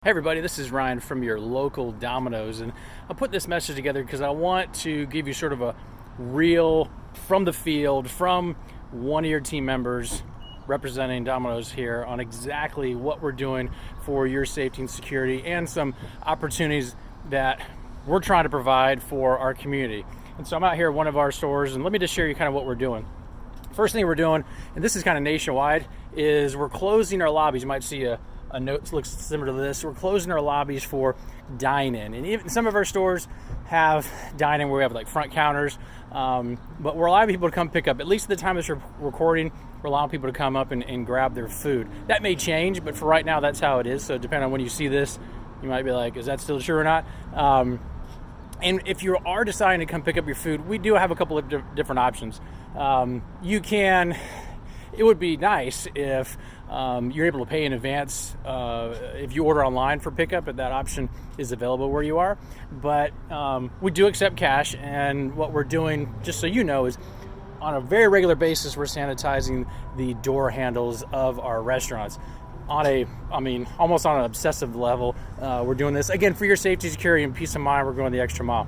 Hey everybody, this is Ryan from your local Domino's, and I put this message together because I want to give you sort of a real from the field from one of your team members representing Domino's here on exactly what we're doing for your safety and security and some opportunities that we're trying to provide for our community. And so I'm out here at one of our stores, and let me just share you kind of what we're doing. First thing we're doing, and this is kind of nationwide, is we're closing our lobbies. You might see a note that looks similar to this. We're closing our lobbies for dine-in, and even some of our stores have dine-in where we have like front counters, but we're allowing people to come pick up. At least at the time of this recording, we're allowing people to come up and grab their food. That may change, but for right now, that's how it is. So depending on when you see this, you might be like, is that still true or not? And if you are deciding to come pick up your food, we do have a couple of different options. It would be nice if you're able to pay in advance if you order online for pickup, and that option is available where you are. But we do accept cash, and what we're doing, just so you know, is on a very regular basis, we're sanitizing the door handles of our restaurants. Almost on an obsessive level, we're doing this, again, for your safety, security, and peace of mind. We're going the extra mile.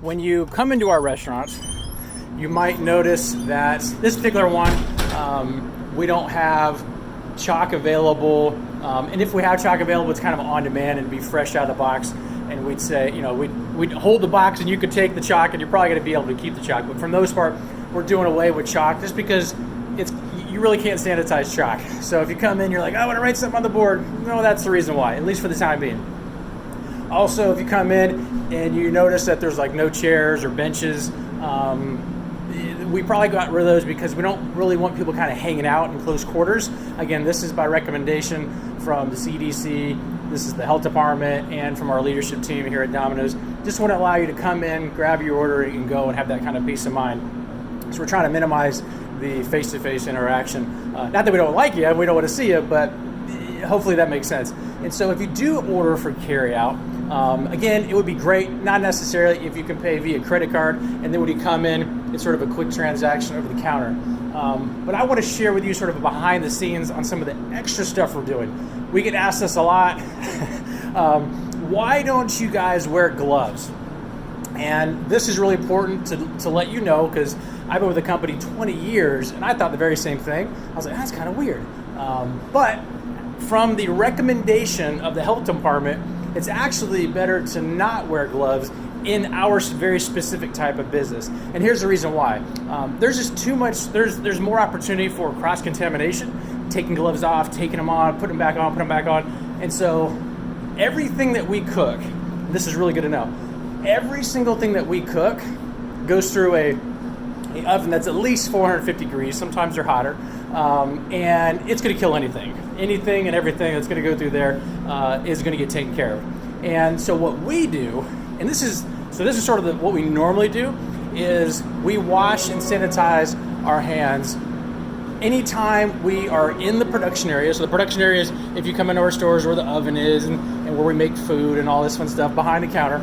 When you come into our restaurants, you might notice that this particular one, we don't have chalk available, and if we have chalk available, it's kind of on demand and be fresh out of the box. And we'd say, we'd hold the box and you could take the chalk, and you're probably going to be able to keep the chalk. But for the most part, we're doing away with chalk just because you really can't sanitize chalk. So if you come in, you're like, I want to write something on the board. No, that's the reason why, at least for the time being. Also, if you come in and you notice that there's like no chairs or benches, we probably got rid of those because we don't really want people kind of hanging out in close quarters. Again, this is by recommendation from the CDC, this is the health department, and from our leadership team here at Domino's. Just want to allow you to come in, grab your order, and go and have that kind of peace of mind. So we're trying to minimize the face-to-face interaction. Not that we don't like you, we don't want to see you, but hopefully that makes sense. And so if you do order for carryout, again, it would be great, not necessarily if you can pay via credit card, and then when you come in, it's sort of a quick transaction over the counter. But I want to share with you sort of behind the scenes on some of the extra stuff we're doing. We get asked this a lot. Why don't you guys wear gloves? And this is really important to let you know, because I've been with the company 20 years, and I thought the very same thing. I was like, that's kind of weird. But from the recommendation of the health department, it's actually better to not wear gloves in our very specific type of business. And here's the reason why. There's just too much, there's more opportunity for cross-contamination, taking gloves off, taking them on, putting them back on, putting them back on. And so everything that we cook, this is really good to know, every single thing that we cook goes through a oven that's at least 450 degrees, sometimes they're hotter, and it's gonna kill anything and everything that's gonna go through there is gonna get taken care of. And so what we do, and this is sort of what we normally do, is we wash and sanitize our hands anytime we are in the production area. So the production area is if you come into our stores where the oven is and where we make food and all this fun stuff behind the counter.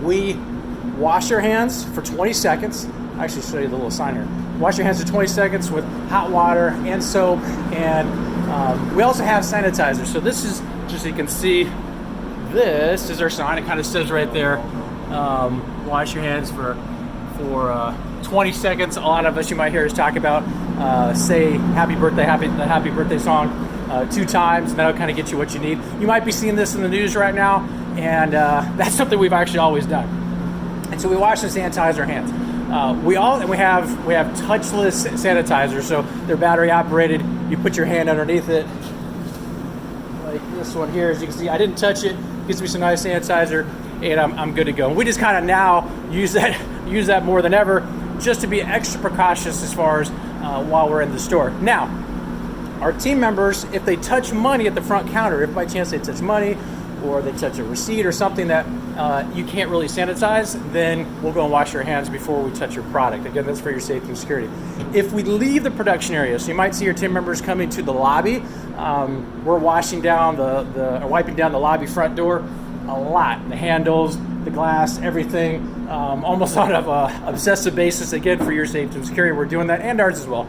We wash our hands for 20 seconds. I'll actually show you the little sign here. Wash your hands for 20 seconds with hot water and soap, and we also have sanitizer. So this is, just so you can see, this is our sign. It kind of says right there, wash your hands for 20 seconds. A lot of us, you might hear us talk about, say happy birthday, the happy birthday song 2 times, and that'll kind of get you what you need. You might be seeing this in the news right now, and that's something we've actually always done. And so we wash and sanitize our hands. We have touchless sanitizers, so they're battery operated. You put your hand underneath it, like this one here. As you can see, I didn't touch it. Gives me some nice sanitizer, and I'm good to go. And we just kind of now use that more than ever, just to be extra precautious as far as while we're in the store. Now, our team members, if they touch money at the front counter, if by chance they touch money or they touch a receipt or something that you can't really sanitize, then we'll go and wash your hands before we touch your product. Again, that's for your safety and security. If we leave the production area, so you might see your team members coming to the lobby, we're washing down or wiping down the lobby front door a lot. The handles, the glass, everything, almost on an obsessive basis. Again, for your safety and security, we're doing that, and ours as well.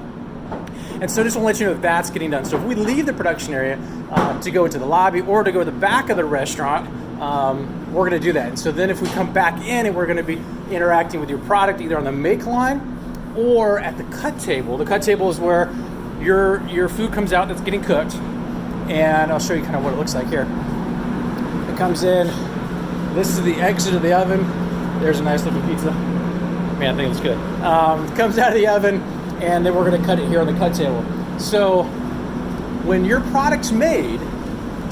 And so just want to let you know that that's getting done. So if we leave the production area to go into the lobby or to go to the back of the restaurant, we're going to do that. And so then if we come back in and we're going to be interacting with your product either on the make line or at the cut table. The cut table is where your food comes out that's getting cooked. And I'll show you kind of what it looks like here. It comes in. This is the exit of the oven. There's a nice looking pizza. Man, I think it's good. Comes out of the oven, and then we're going to cut it here on the cut table. So when your product's made,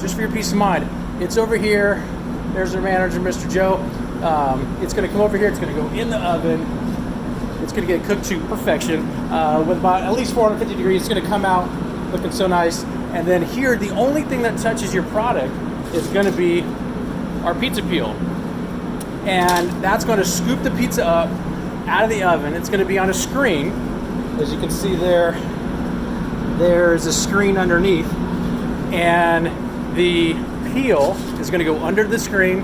just for your peace of mind, it's over here. There's our manager, Mr. Joe. It's going to come over here. It's going to go in the oven. It's going to get cooked to perfection with about at least 450 degrees. It's going to come out looking so nice. And then here, the only thing that touches your product is going to be our pizza peel. And that's going to scoop the pizza up out of the oven. It's going to be on a screen. As you can see there's a screen underneath. And the peel is going to go under the screen,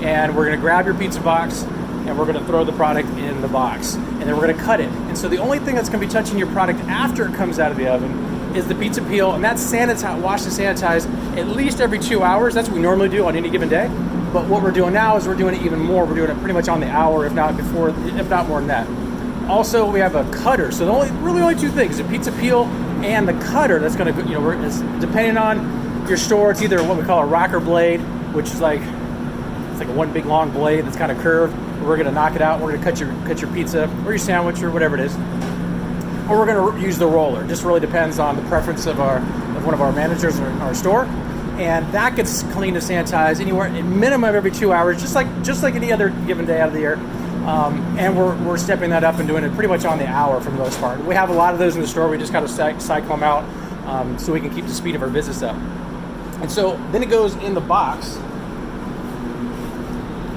and we're going to grab your pizza box and we're going to throw the product in the box, and then we're going to cut it. And so the only thing that's going to be touching your product after it comes out of the oven is the pizza peel, and that's washed and sanitized at least every 2 hours. That's what we normally do on any given day. But what we're doing now is we're doing it even more. We're doing it pretty much on the hour, if not more than that. Also, we have a cutter. So the only two things: the pizza peel and the cutter. That's going to, depending on your store, it's either what we call a rocker blade, which is like a one big long blade that's kind of curved. We're going to knock it out. We're going to cut your pizza or your sandwich or whatever it is, or we're going to use the roller. Just really depends on the preference of one of our managers in our store. And that gets cleaned and sanitized anywhere at minimum every 2 hours, just like any other given day out of the year. And we're stepping that up and doing it pretty much on the hour for the most part. We have a lot of those in the store. We just kind of cycle them out so we can keep the speed of our business up. And so then it goes in the box,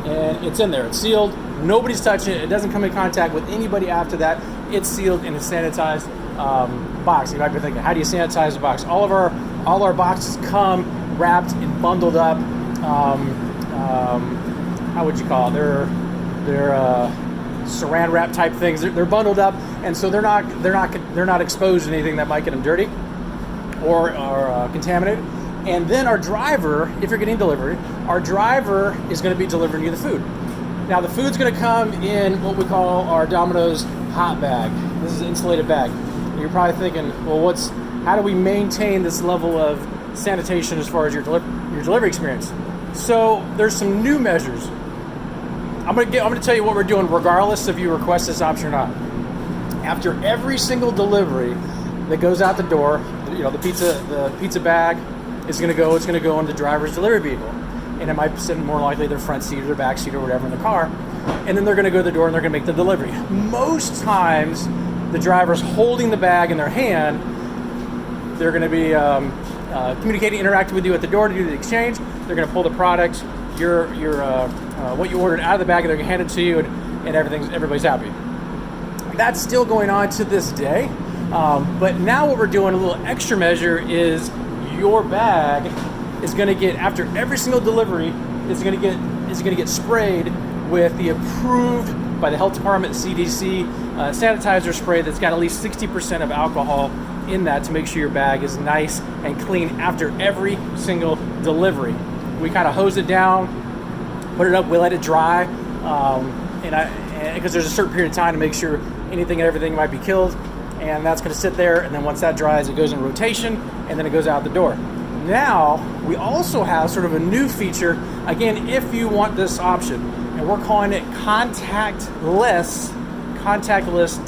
and it's in there. It's sealed. Nobody's touching it. It doesn't come in contact with anybody after that. It's sealed in a sanitized box. You might be thinking, how do you sanitize the box? All our boxes come wrapped and bundled up. How would you call it? They're saran wrap type things. They're bundled up, and so they're not exposed to anything that might get them dirty or contaminated. And then our driver, if you're getting delivery, our driver is going to be delivering you the food. Now the food's going to come in what we call our Domino's hot bag. This is an insulated bag. And you're probably thinking, well, how do we maintain this level of sanitation as far as your delivery experience? So there's some new measures. I'm going to tell you what we're doing regardless if you request this option or not. After every single delivery that goes out the door, the pizza bag is going to go in the driver's delivery vehicle, and it might sit more likely their front seat or their back seat or whatever in the car, and then they're going to go to the door and they're going to make the delivery. Most times the driver's holding the bag in their hand. They're going to be communicating, interacting with you at the door to do the exchange. They're going to pull the product, what you ordered out of the bag, and they're going to hand it to you, and everybody's happy. That's still going on to this day, but now what we're doing, a little extra measure, is your bag is going to get, after every single delivery, is going to get sprayed with the approved by the health department, CDC sanitizer spray that's got at least 60% of alcohol in that to make sure your bag is nice and clean after every single delivery. We kind of hose it down, put it up, we let it dry, because there's a certain period of time to make sure anything and everything might be killed, and that's going to sit there, and then once that dries, it goes in rotation, and then it goes out the door. Now, we also have sort of a new feature, again, if you want this option, and we're calling it contactless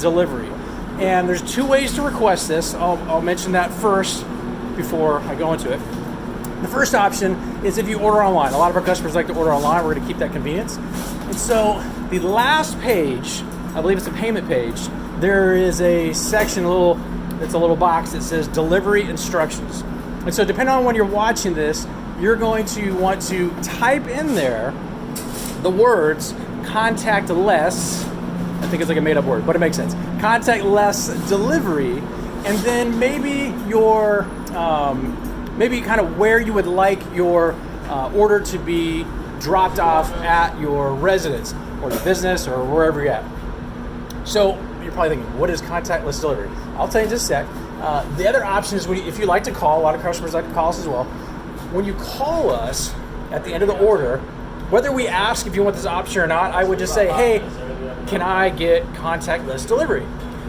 delivery. And there's two ways to request this. I'll mention that first before I go into it. The first option is if you order online. A lot of our customers like to order online. We're going to keep that convenience. And so the last page, I believe it's a payment page, there is a section, it's a little box that says delivery instructions. And so depending on when you're watching this, you're going to want to type in there the words contactless. I think it's like a made up word, but it makes sense. Contactless delivery, and then maybe maybe kind of where you would like your order to be dropped off at your residence or your business or wherever you're at. So you're probably thinking, what is contactless delivery? I'll tell you in just a sec. The other option is if you like to call, a lot of customers like to call us as well. When you call us at the end of the order, whether we ask if you want this option or not, I would just say, hey, can I get contactless delivery?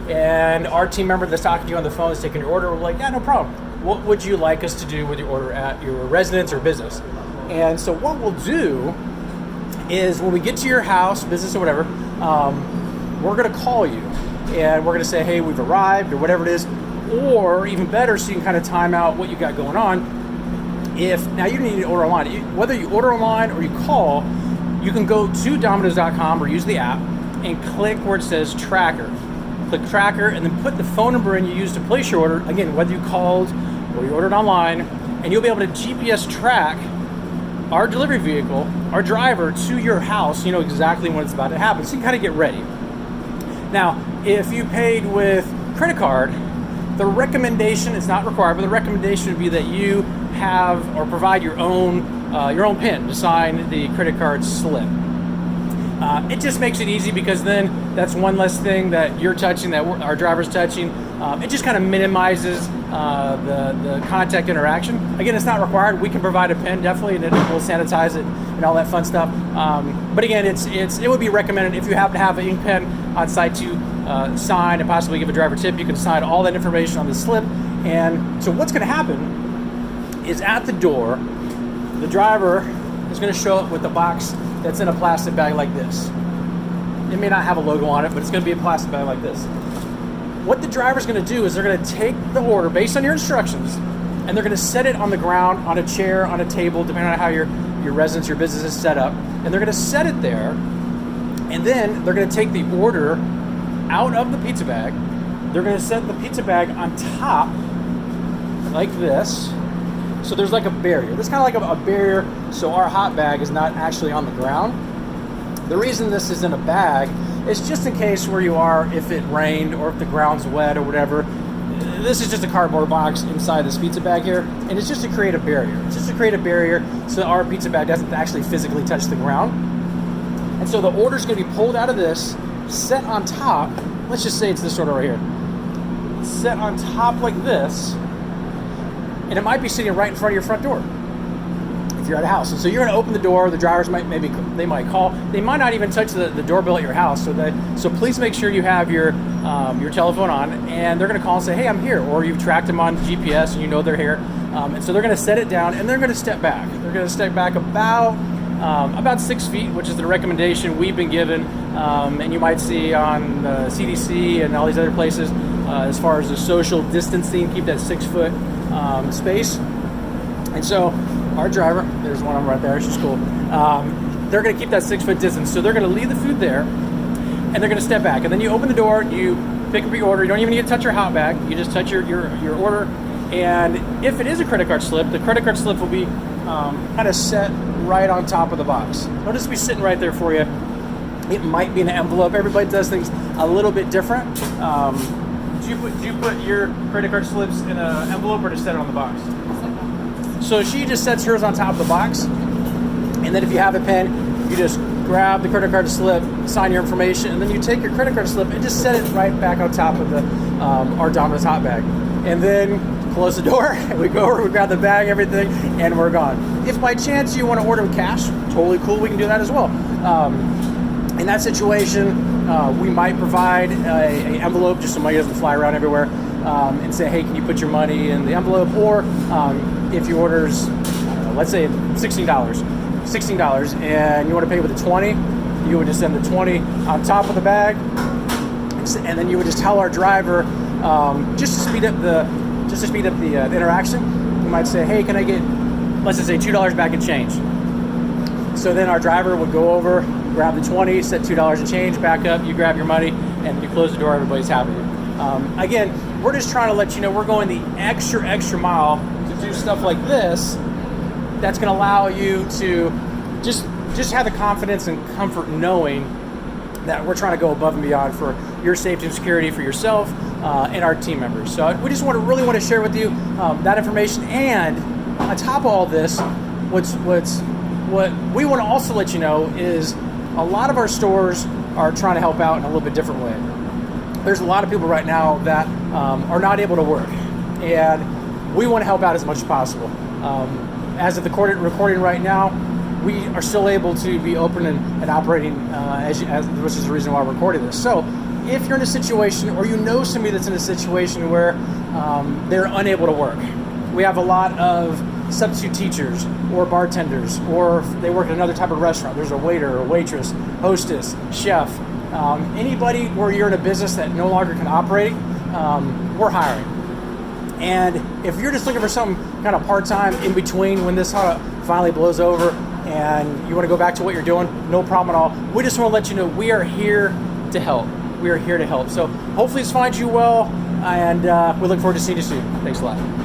And our team member that's talking to you on the phone is taking your order. We're like, yeah, no problem. What would you like us to do with your order at your residence or business? And so what we'll do is when we get to your house, business or whatever, we're going to call you and we're going to say, hey, we've arrived or whatever it is. Or even better, so you can kind of time out what you got going on. If now you need to order online, whether you order online or you call, you can go to Domino's.com or use the app and click where it says tracker. Click tracker and then put the phone number in you used to place your order. Again, whether you called or you ordered online, and you'll be able to GPS track our delivery vehicle, our driver to your house. You know exactly when it's about to happen, so you can kind of get ready. Now, if you paid with credit card, the recommendation, it's not required, but the recommendation would be that you have or provide your own PIN to sign the credit card slip. It just makes it easy because then that's one less thing that you're touching, that our driver's touching. It just kind of minimizes the contact interaction. Again, it's not required. We can provide a PIN definitely, and we'll sanitize it and all that fun stuff. But again, it would be recommended if you happen to have an ink pen on site to sign and possibly give a driver tip. You can sign all that information on the slip. And so what's going to happen is at the door, the driver is going to show up with a box that's in a plastic bag like this. It may not have a logo on it, but it's going to be a plastic bag like this. What the driver's going to do is they're going to take the order based on your instructions, and they're going to set it on the ground, on a chair, on a table, depending on how your residence, your business is set up. And they're going to set it there, and then they're going to take the order out of the pizza bag. They're going to set the pizza bag on top like this. So there's like a barrier. This is kind of like a barrier so our hot bag is not actually on the ground. The reason this is in a bag is just in case where you are, if it rained or if the ground's wet or whatever. This is just a cardboard box inside this pizza bag here, and it's just to create a barrier. It's just to create a barrier so that our pizza bag doesn't actually physically touch the ground. And so the order's going to be pulled out of this, set on top. Let's just say it's this order right here. Set on top like this. And it might be sitting right in front of your front door if you're at a house. And so you're going to open the door. The drivers might call. They might not even touch the doorbell at your house. So please make sure you have your telephone on, and they're going to call and say, hey, I'm here. Or you've tracked them on GPS and you know they're here. And so they're going to set it down and they're going to step back. They're going to step back about 6 feet, which is the recommendation we've been given. And you might see on CDC and all these other places as far as the social distancing, keep that 6 foot space. And so our driver, there's one of them right there, she's cool. They're going to keep that 6 foot distance. So they're going to leave the food there and they're going to step back. And then you open the door, you pick up your order. You don't even need to touch your hot bag. You just touch your order. And if it is a credit card slip, the credit card slip will be kind of set right on top of the box. It'll just be sitting right there for you. It might be in an envelope. Everybody does things a little bit different. Do you put your credit card slips in an envelope or just set it on the box? So she just sets hers on top of the box, and then if you have a pen, you just grab the credit card slip, sign your information, and then you take your credit card slip and just set it right back on top of the our Domino's hot bag. And then close the door, and we go over, we grab the bag, everything, and we're gone. If by chance you want to order with cash, totally cool, we can do that as well. In that situation, we might provide an envelope just so money doesn't fly around everywhere, and say, hey, can you put your money in the envelope? Or if your order's, let's say $16, and you want to pay with a 20, you would just send the 20 on top of the bag, and then you would just tell our driver, just to speed up the interaction. You might say, hey, can I get, let's just say $2 back in change? So then our driver would go over, grab the 20, set $2 in change, back up, you grab your money, and you close the door, everybody's happy. Again, we're just trying to let you know we're going the extra mile to do stuff like this. That's going to allow you to just have the confidence and comfort knowing that we're trying to go above and beyond for your safety and security for yourself and our team members. So we just really want to share with you that information. And on top of all this, what we want to also let you know is a lot of our stores are trying to help out in a little bit different way. There's a lot of people right now that are not able to work. and we want to help out as much as possible. As of the recording right now, we are still able to be open and operating, which is the reason why we're recording this. So if you're in a situation, or you know somebody that's in a situation where they're unable to work, we have a lot of substitute teachers or bartenders, or if they work at another type of restaurant, there's a waiter or waitress, hostess, chef, anybody where you're in a business that no longer can operate, we're hiring. And if you're just looking for something kind of part-time in between when this finally blows over and you want to go back to what you're doing, no problem at all. We just want to let you know we are here to help. We are here to help. So hopefully this finds you well, and we look forward to seeing you soon. Thanks a lot.